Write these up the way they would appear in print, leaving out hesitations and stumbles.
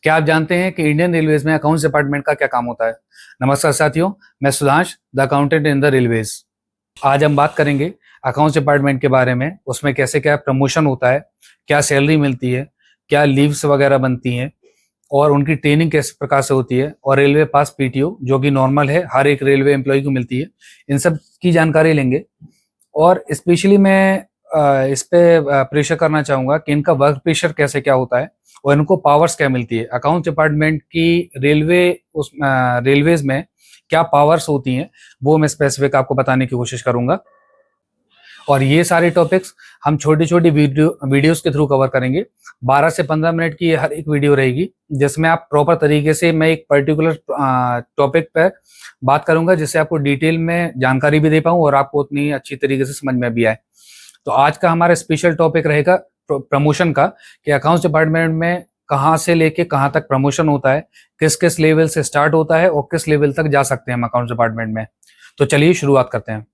क्या आप जानते हैं कि इंडियन रेलवेज में अकाउंट्स डिपार्टमेंट का क्या काम होता है? नमस्कार साथियों, मैं Sudhansh, the accountant in the railways. आज हम बात करेंगे अकाउंट्स डिपार्टमेंट के बारे में। उसमें कैसे क्या प्रमोशन होता है, क्या सैलरी मिलती है, क्या लीव्स वगैरह बनती हैं और उनकी ट्रेनिंग किस प्रकार से होती है, और रेलवे पास पीटीओ जो कि नॉर्मल है, हर एक रेलवे एम्प्लॉय को मिलती है। इन सब की जानकारी लेंगे और स्पेशली मैं इस पे प्रेशर करना चाहूँगा कि इनका वर्क प्रेशर कैसे क्या होता है और इनको पावर्स क्या मिलती है। अकाउंट्स डिपार्टमेंट की रेलवेज में क्या पावर्स होती हैं, वो मैं स्पेसिफिक आपको बताने की कोशिश करूंगा। और ये सारे टॉपिक्स हम छोटी छोटी वीडियोस के थ्रू कवर करेंगे। 12 से 15 मिनट की हर एक वीडियो रहेगी, जिसमें आप प्रॉपर तरीके से मैं एक पर्टिकुलर टॉपिक पर बात करूंगा, जिससे आपको डिटेल में जानकारी भी दे पाऊँ और आपको उतनी अच्छी तरीके से समझ में भी आए। तो आज का हमारा स्पेशल टॉपिक रहेगा प्रमोशन का, कि अकाउंट्स डिपार्टमेंट में कहाँ से लेके कहाँ तक प्रमोशन होता है, किस किस लेवल से स्टार्ट होता है और किस लेवल तक जा सकते हैं हम अकाउंट्स डिपार्टमेंट में। तो चलिए शुरुआत करते हैं।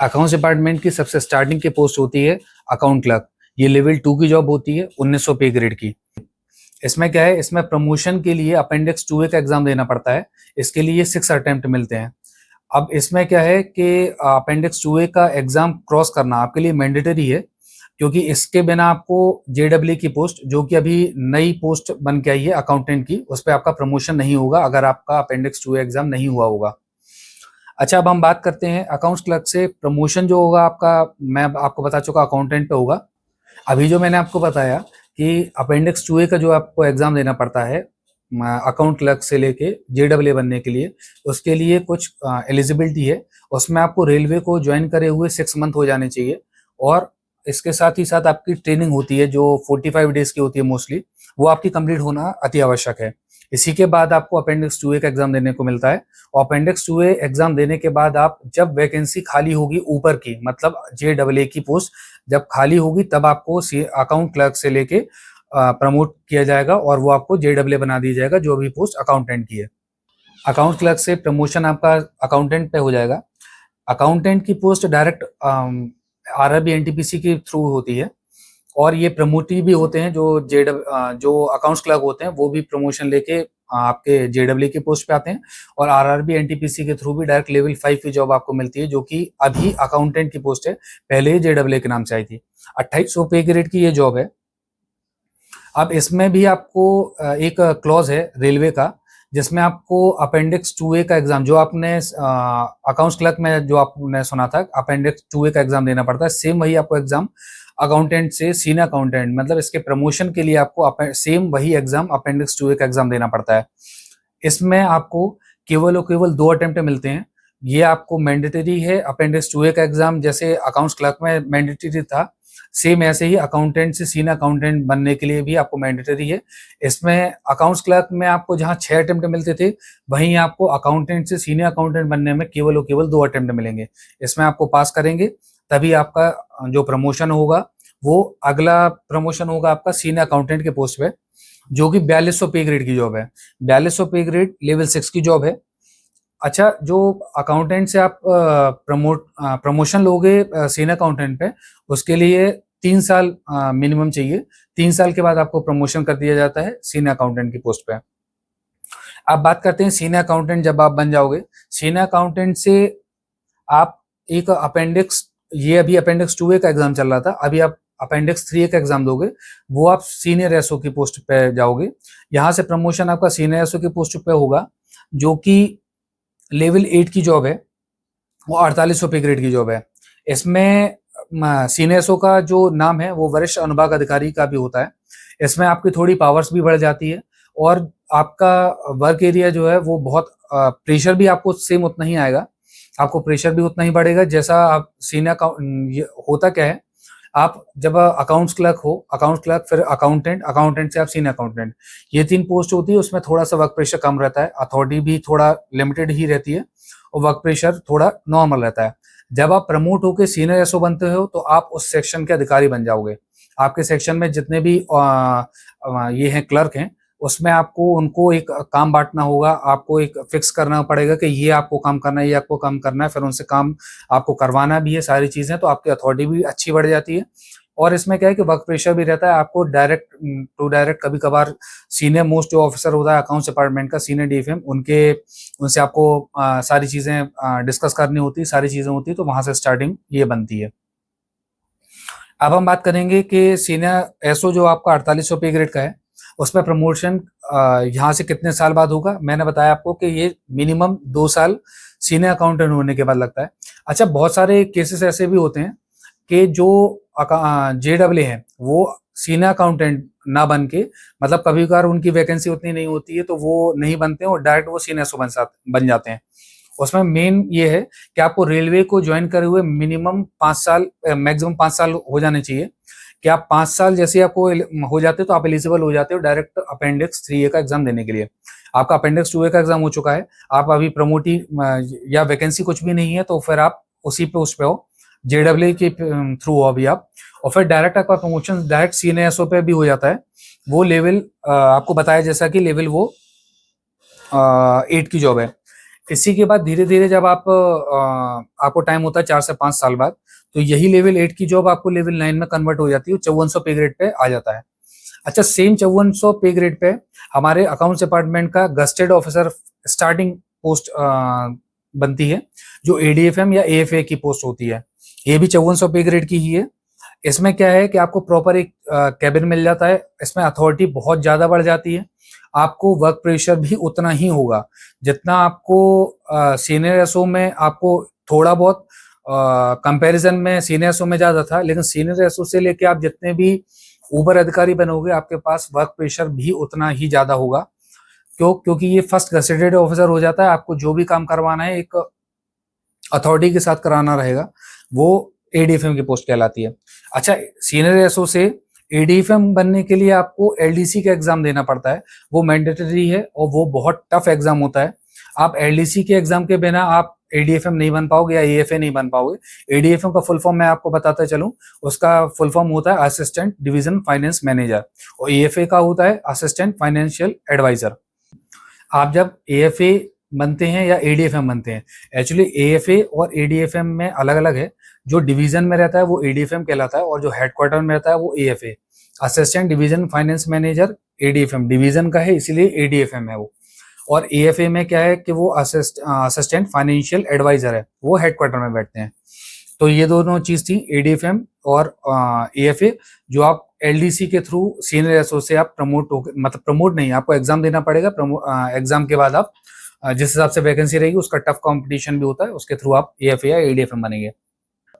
अकाउंट्स डिपार्टमेंट की सबसे स्टार्टिंग की पोस्ट होती है अकाउंट क्लर्क। ये लेवल 2 की जॉब होती है, 1900 पे ग्रेड की। इसमें क्या है, इसमें प्रमोशन के लिए अपेंडिक्स 2A का एग्जाम देना पड़ता है। इसके लिए 6 अटेम्प्ट मिलते हैं। अब इसमें क्या है कि अपेंडिक्स 2A का एग्जाम क्रॉस करना आपके लिए मैंडेटरी है, क्योंकि इसके बिना आपको जेडब्ल्यू की पोस्ट, जो कि अभी नई पोस्ट बन के आई है अकाउंटेंट की, उस पर आपका प्रमोशन नहीं होगा अगर आपका अपेंडिक्स 2A एग्जाम नहीं हुआ होगा। अच्छा, अब हम बात करते हैं अकाउंट्स क्लर्क से प्रमोशन जो होगा आपका। मैं आपको बता चुका अकाउंटेंट पे होगा। अभी जो मैंने आपको बताया कि अपेंडिक्स 2A का जो आपको एग्जाम देना पड़ता है अकाउंट क्लर्क से लेके जेडब्ल्यू बनने के लिए, उसके लिए कुछ एलिजिबिलिटी है। उसमें आपको रेलवे को ज्वाइन करे हुए 6 मंथ हो जाने चाहिए, और इसके साथ ही साथ आपकी ट्रेनिंग होती है जो 45 डेज की होती है मोस्टली, वो आपकी कंप्लीट होना अति आवश्यक है। इसी के बाद आपको अपेंडिक्स 2A का एग्जाम देने को मिलता है। और अपेंडिक्स 2A एग्जाम देने के बाद आप, जब वैकेंसी खाली होगी ऊपर की, मतलब जेडब्ल्यू की पोस्ट जब खाली होगी, तब आपको अकाउंट क्लर्क से लेके प्रमोट किया जाएगा और वो आपको जेडब्ल्यू बना दिया जाएगा, जो भी पोस्ट अकाउंटेंट की है। अकाउंट क्लर्क से प्रमोशन आपका अकाउंटेंट पे हो जाएगा। अकाउंटेंट की पोस्ट डायरेक्ट आरआरबी एनटीपीसी के थ्रू होती है, और ये प्रमोटी भी होते हैं। जो अकाउंट्स क्लर्क होते हैं वो भी प्रमोशन लेके आपके जेडब्ल्यू की पोस्ट पे आते हैं, और आरआरबी एनटीपीसी के थ्रू भी डायरेक्ट लेवल 5 की जॉब आपको मिलती है, जो कि अभी अकाउंटेंट की पोस्ट है, पहले ही जेडब्ल्यू के नाम से आई थी। 2800 पे ग्रेड की ये जॉब है। अब इसमें भी आपको एक क्लॉज है रेलवे का, जिसमें आपको अपेंडिक्स 2A का एग्जाम, जो आपने अकाउंट्स क्लर्क में जो आपने सुना था अपेंडिक्स 2A का एग्जाम देना पड़ता है, सेम वही आपको एग्जाम अकाउंटेंट से सीनियर अकाउंटेंट, मतलब इसके प्रमोशन के लिए आपको सेम वही एग्जाम अपेंडिक्स 2A का एग्जाम देना पड़ता है। इसमें आपको केवल और केवल 2 अटेम्प्ट मिलते हैं। ये आपको मैंडेटरी है। अपेंडिक्स 2A का एग्जाम जैसे अकाउंट्स क्लर्क में मैंडेटरी था, सेम ऐसे ही अकाउंटेंट से सीनियर अकाउंटेंट बनने के लिए भी आपको मैंडेटरी है। इसमें अकाउंट्स क्लर्क में आपको जहां 6 अटेम्प्ट मिलते थे, वहीं आपको अकाउंटेंट से सीनियर अकाउंटेंट बनने में केवल और केवल 2 अटेम्प्ट मिलेंगे। इसमें आपको पास करेंगे तभी आपका जो प्रमोशन होगा, वो अगला प्रमोशन होगा आपका सीनियर अकाउंटेंट के पोस्ट पे, जो कि 4200 पे ग्रेड की जॉब है। 4200 पे ग्रेड लेवल 6 की जॉब है। अच्छा, जो अकाउंटेंट से आप प्रमोशन लोगे सीनियर अकाउंटेंट पे, उसके लिए 3 साल मिनिमम चाहिए। 3 साल के बाद आपको प्रमोशन कर दिया जाता है सीनियर अकाउंटेंट की पोस्ट पे। अब बात करते हैं सीनियर अकाउंटेंट जब आप बन जाओगे। सीनियर अकाउंटेंट से आप एक अपेंडिक्स, ये अभी अपेंडिक्स 2A का एग्जाम चल रहा था, अभी आप अपेंडिक्स 3A का एग्जाम दोगे, वो आप सीनियर एसओ की पोस्ट पे जाओगे। यहाँ से प्रमोशन आपका सीनियर एसओ की पोस्ट पे होगा, जो कि लेवल 8 की जॉब है, वो 4800 पे ग्रेड की जॉब है। इसमें सीनियर एसओ का जो नाम है वो वरिष्ठ अनुभाग अधिकारी का भी होता है। इसमें आपकी थोड़ी पावर्स भी बढ़ जाती है, और आपका वर्क एरिया जो है वो बहुत, प्रेशर भी आपको सेम उतना ही आएगा। आपको प्रेशर भी उतना ही बढ़ेगा जैसा आप सीनियर। होता क्या है, आप जब अकाउंट्स क्लर्क हो, अकाउंट्स क्लर्क फिर अकाउंटेंट, अकाउंटेंट से आप सीनियर अकाउंटेंट, ये 3 पोस्ट होती है। उसमें थोड़ा सा वर्क प्रेशर कम रहता है, अथॉरिटी भी थोड़ा लिमिटेड ही रहती है, और वर्क प्रेशर थोड़ा नॉर्मल रहता है। जब आप प्रमोट होकर सीनियर एसओ बनते हो, तो आप उस सेक्शन के अधिकारी बन जाओगे। आपके सेक्शन में जितने भी ये हैं क्लर्क हैं, उसमें आपको उनको एक काम बांटना होगा। आपको एक फिक्स करना पड़ेगा कि ये आपको काम करना है, ये आपको काम करना है, फिर उनसे काम आपको करवाना भी है, सारी चीजें। तो आपकी अथॉरिटी भी अच्छी बढ़ जाती है, और इसमें क्या है कि वर्क प्रेशर भी रहता है, आपको डायरेक्ट टू डायरेक्ट कभी कभार सीनियर मोस्ट जो ऑफिसर होता है अकाउंट्स डिपार्टमेंट का, सीनियर डीएफएम, उनसे आपको सारी चीजें डिस्कस करनी होती है, सारी चीजें होती है, तो वहां से स्टार्टिंग ये बनती है। अब हम बात करेंगे कि सीनियर एसओ जो आपका 4800 पे ग्रेड का है, उसमें प्रमोशन यहाँ से कितने साल बाद होगा। मैंने बताया आपको कि ये मिनिमम 2 साल सीनियर अकाउंटेंट होने के बाद लगता है। अच्छा, बहुत सारे केसेस ऐसे भी होते हैं कि जो JEE है वो सीनियर अकाउंटेंट ना बन के, मतलब कभी कभार उनकी वैकेंसी उतनी नहीं होती है तो वो नहीं बनते हैं और डायरेक्ट वो सीनियर एसओ बन जाते हैं। उसमें मेन ये है कि आपको रेलवे को ज्वाइन करे हुए मिनिमम 5 साल, मैक्सिमम 5 साल हो जाने चाहिए। कि आप 5 साल जैसे आपको हो जाते तो आप एलिजिबल हो जाते हो डायरेक्ट अपेंडिक्स 3A का एग्जाम देने के लिए। आपका अपेंडिक्स 2A का एग्जाम हो चुका है, आप अभी प्रमोटी या वैकेंसी कुछ भी नहीं है, तो फिर आप उसी पोस्ट पे हो, JEE के थ्रू हो अभी आप, और फिर डायरेक्ट आपका प्रमोशन डायरेक्ट सीनियर एसओ पे भी हो जाता है। वो लेवल आपको बताया जैसा कि लेवल वो 8 की जॉब है। इसी के बाद धीरे धीरे जब आपको टाइम होता है 4 से 5 साल बाद, तो यही लेवल 8 की जॉब आपको लेवल 9 में कन्वर्ट हो जाती है, 5400 पे ग्रेड पे आ जाता है। अच्छा, सेम 5400 पे ग्रेड पे हमारे अकाउंट्स डिपार्टमेंट का गस्टेड ऑफिसर स्टार्टिंग पोस्ट बनती है, जो ADFM या AFA की पोस्ट होती है। ये भी 5400 पे ग्रेड की ही है। इसमें क्या है कि आपको प्रॉपर एक कैबिन मिल जाता है, इसमें अथॉरिटी बहुत ज्यादा बढ़ जाती है, आपको वर्क प्रेशर भी उतना ही होगा जितना आपको सीनियर एसओ में आपको थोड़ा बहुत कंपैरिजन में सीनियर एसओ में ज्यादा था, लेकिन सीनियर एसओ से लेके आप जितने भी ऊपर अधिकारी बनोगे आपके पास वर्क प्रेशर भी उतना ही ज्यादा होगा। क्योंकि ये फर्स्ट गजेटेड ऑफिसर हो जाता है, आपको जो भी काम करवाना है एक अथॉरिटी के साथ कराना रहेगा, वो ADFM की पोस्ट कहलाती है। अच्छा, सीनियर एसओ से ADFM बनने के लिए आपको LDC का एग्जाम देना पड़ता है, वो मैंडेटरी है और वो बहुत टफ एग्जाम होता है। आप LDC के एग्जाम के बिना आप ADFM नहीं बन पाओगे या AFA नहीं बन पाओगे। ADFM का फुल फॉर्म मैं आपको बताता चलूं, उसका फुल फॉर्म होता है असिस्टेंट डिवीजन फाइनेंस मैनेजर, और AFA का होता है असिस्टेंट फाइनेंशियल एडवाइजर। आप जब AFA बनते हैं या ADFM बनते हैं, एक्चुअली AFA और ADFM में अलग अलग है। जो डिवीजन में रहता है वो ADFM कहलाता है, और जो हेडक्वार्टर में रहता है वो AFA, assistant division finance manager. ADFM division का है इसलिए ADFM है वो, और AFA में क्या है कि वो असिस्टेंट फाइनेंशियल एडवाइजर है, वो हेडक्वार्टर में बैठते हैं। तो ये दोनों चीज थी, ADFM और AFA, जो आप LDC के थ्रू सीनियर एसओ से आप प्रमोट हो, मतलब प्रमोट नहीं, आपको एग्जाम देना पड़ेगा। एग्जाम के बाद आप जिस हिसाब से वैकेंसी रहेगी उसका टफ कंपटीशन भी होता है, उसके थ्रू आप AFA या ADFM बनेंगे।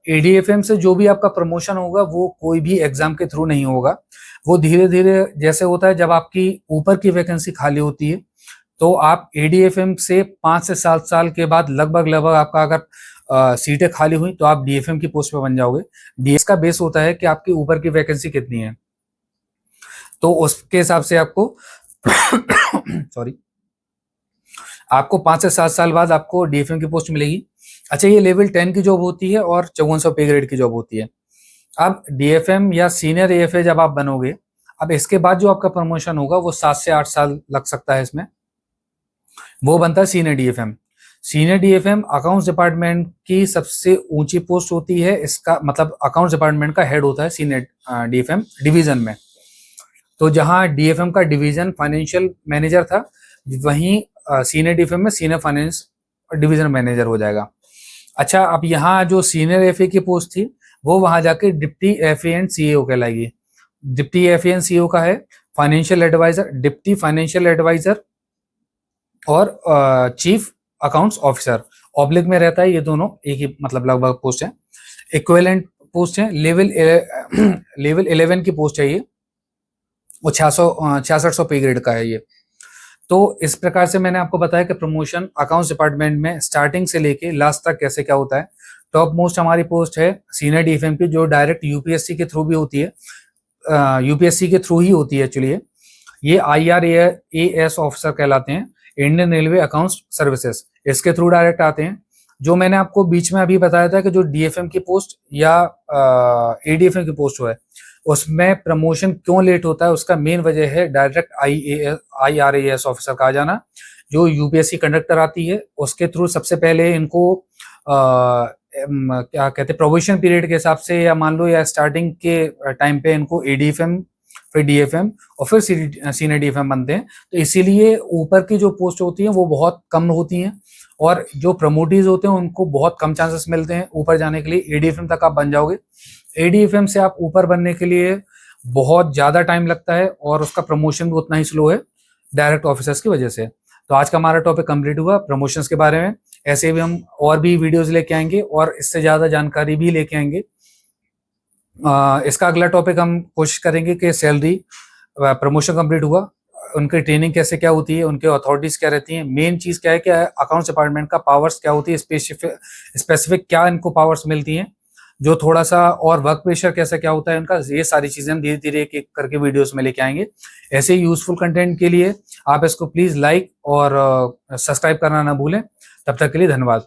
ADFM से जो भी आपका प्रमोशन होगा वो कोई भी एग्जाम के थ्रू नहीं होगा, वो धीरे धीरे जैसे होता है जब आपकी ऊपर की वैकेंसी खाली होती है, तो आप ADFM से 5 से 7 साल के बाद लगभग लगभग आपका अगर सीटें खाली हुई तो आप DFM की पोस्ट पे बन जाओगे। डीएस का बेस होता है कि आपके ऊपर की वैकेंसी कितनी है, तो उसके हिसाब से आपको सॉरी, आपको 5 से 7 साल बाद आपको DFM की पोस्ट मिलेगी। अच्छा, ये लेवल 10 की जॉब होती है और 5400 पे ग्रेड की जॉब होती है। अब DFM या सीनियर AFA जब आप बनोगे, अब इसके बाद जो आपका प्रमोशन होगा वो 7 से 8 साल लग सकता है इसमें, वो बनता है senior DFM। Senior DFM accounts department की सबसे ऊंची पोस्ट होती है, इसका मतलब अकाउंट्स डिपार्टमेंट का हेड होता है सीनियर DFM डिवीजन में। तो जहां DFM का डिवीजन फाइनेंशियल मैनेजर था, वहीं सीनियर DFM में सीनियर फाइनेंस डिवीजन मैनेजर हो जाएगा। अच्छा, अब यहाँ जो सीनियर FA की पोस्ट थी वो वहां जाके डिप्टी FA एंड CEO कहलाएगी। डिप्टी FA एंड CEO का है financial advisor, deputy financial advisor और चीफ अकाउंट्स ऑफिसर। ऑब्लिक में रहता है, ये दोनों एक ही मतलब लगभग पोस्ट है, इक्विवेलेंट पोस्ट है। लेवल 11 की पोस्ट है ये, वो 6600 पे ग्रेड का है ये। तो इस प्रकार से मैंने आपको बताया कि प्रमोशन अकाउंट्स डिपार्टमेंट में स्टार्टिंग से लेके लास्ट तक कैसे क्या होता है। टॉप मोस्ट हमारी पोस्ट है सीनियर DFM की, जो डायरेक्ट UPSC के थ्रू भी होती है, UPSC के थ्रू ही होती है एक्चुअली। ये IRAS ऑफिसर कहलाते हैं, इंडियन रेलवे अकाउंट्स सर्विसेज, इसके थ्रू डायरेक्ट आते हैं। जो मैंने आपको बीच में अभी बताया था कि जो DFM की पोस्ट या ADFM की पोस्ट है उसमें प्रमोशन क्यों लेट होता है, उसका मेन वजह है डायरेक्ट IRAS ऑफिसर का आ जाना। जो UPSC कंडक्ट कराती है उसके थ्रू सबसे पहले इनको क्या कहते हैं प्रोबेशन पीरियड के हिसाब से, या मान लो या स्टार्टिंग के टाइम पे इनको एडीएफएम, फिर डीएफएम और फिर सीनियर डीएफएम बनते हैं। तो इसीलिए ऊपर की जो पोस्ट होती हैं वो बहुत कम होती हैं, और जो प्रमोटीज होते हैं उनको बहुत कम चांसेस मिलते हैं ऊपर जाने के लिए। एडीएफएम तक आप बन जाओगे, एडीएफएम से आप ऊपर बनने के लिए बहुत ज़्यादा टाइम लगता है, और उसका प्रमोशन भी उतना ही स्लो है डायरेक्ट ऑफिसर्स की वजह से। तो आज का हमारा टॉपिक कंप्लीट हुआ प्रमोशंस के बारे में। ऐसे भी हम और भी वीडियोस लेके आएंगे और इससे ज़्यादा जानकारी भी लेके आएंगे। इसका अगला टॉपिक हम कोशिश करेंगे कि सैलरी, प्रमोशन कंप्लीट हुआ, उनकी ट्रेनिंग कैसे क्या होती है, उनके अथॉरिटीज क्या रहती हैं, मेन चीज़ क्या है कि अकाउंट्स डिपार्टमेंट का पावर्स क्या होती है, स्पेसिफिक क्या इनको पावर्स मिलती हैं, जो थोड़ा सा और वर्क प्रेशर कैसा क्या होता है उनका, ये सारी चीज़ें हम धीरे धीरे एक एक करके वीडियोस में लेके आएंगे। ऐसे यूजफुल कंटेंट के लिए आप इसको प्लीज़ लाइक और सब्सक्राइब करना ना भूलें। तब तक के लिए धन्यवाद।